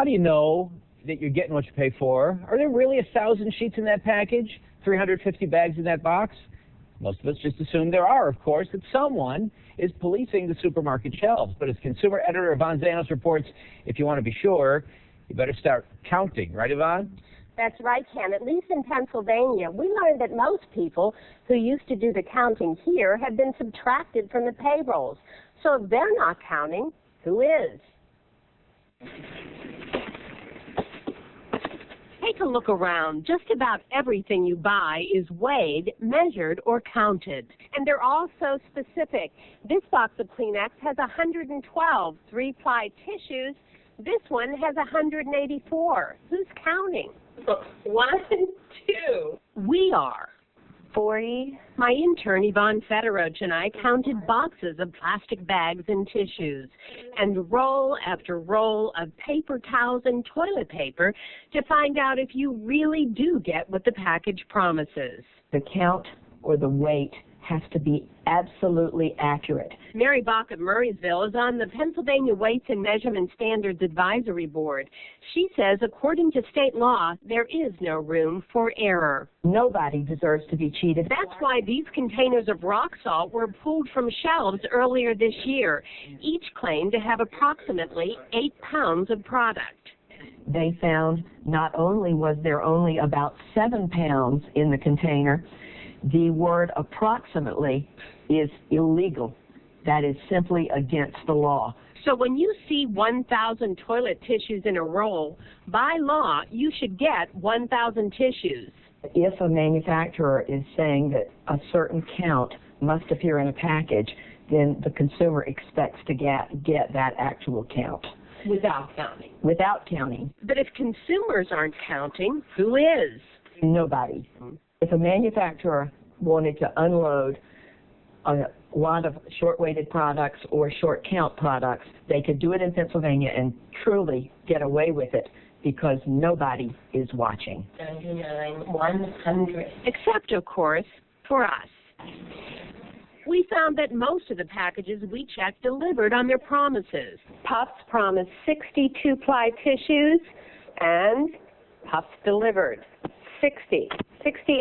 How do you know that you're getting what you pay for? Are there really 1,000 sheets in that package? 350 bags in that box? Most of us just assume there are, of course, that someone is policing the supermarket shelves. But as consumer editor Yvonne Zanos reports, if you want to be sure, you better start counting. Right, Yvonne? That's right, Ken. At least in Pennsylvania, we learned that most people who used to do the counting here have been subtracted from the payrolls. So if they're not counting, who is? Take a look around. Just about everything you buy is weighed, measured, or counted. And they're all so specific. This box of Kleenex has 112 three-ply tissues. This one has 184. Who's counting? 1 and 2. We are. 40. My intern, Yvonne Federoch, and I counted boxes of plastic bags and tissues and roll after roll of paper towels and toilet paper to find out if you really do get what the package promises. The count or the weight has to be absolutely accurate. Mary Bach of Murraysville is on the Pennsylvania Weights and Measurement Standards Advisory Board. She says, according to state law, there is no room for error. Nobody deserves to be cheated. That's why these containers of rock salt were pulled from shelves earlier this year. Each claimed to have approximately 8 pounds of product. They found not only was there only about 7 pounds in the container, the word approximately is illegal. That is simply against the law. So when you see 1,000 toilet tissues in a roll, by law, you should get 1,000 tissues. If a manufacturer is saying that a certain count must appear in a package, then the consumer expects to get that actual count. Without counting. Without counting. But if consumers aren't counting, who is? Nobody. If a manufacturer wanted to unload a lot of short-weighted products or short-count products, they could do it in Pennsylvania and truly get away with it because nobody is watching. 99, 100. Except, of course, for us. We found that most of the packages we checked delivered on their promises. Puffs promised 62-ply tissues, and Puffs delivered 60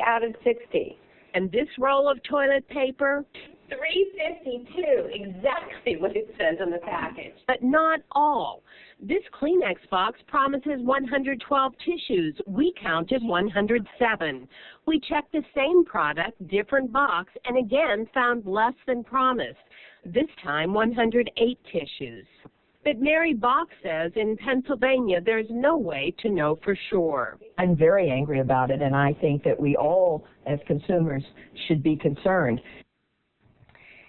out of 60. And this roll of toilet paper? 352, exactly what it says on the package. But not all. This Kleenex box promises 112 tissues. We counted 107. We checked the same product, different box, and again found less than promised. This time 108 tissues. But Mary Bach says in Pennsylvania there's no way to know for sure. I'm very angry about it, and I think that we all, as consumers, should be concerned.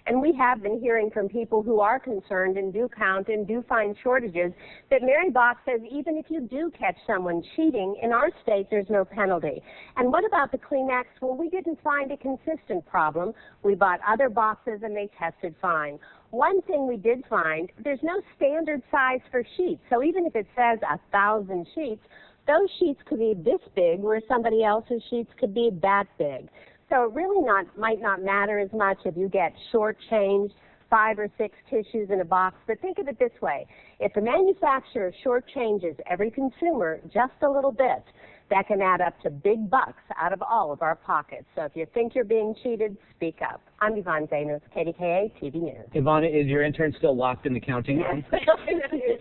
And we have been hearing from people who are concerned and do count and do find shortages that Mary Bach says even if you do catch someone cheating, in our state there's no penalty. And what about the Kleenex? Well, we didn't find a consistent problem. We bought other boxes and they tested fine. One thing we did find, there's no standard size for sheets. So even if it says 1,000 sheets, those sheets could be this big where somebody else's sheets could be that big. So it really might not matter as much if you get shortchanged 5 or 6 tissues in a box. But think of it this way. If the manufacturer shortchanges every consumer just a little bit, that can add up to big bucks out of all of our pockets. So if you think you're being cheated, speak up. I'm Yvonne Zanos, KDKA TV News. Yvonne, is your intern still locked in the counting room?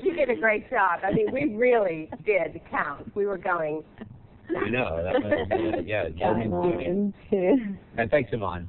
She did a great job. I mean, we really did count. We were going... I know. Yeah. And thanks, Yvonne.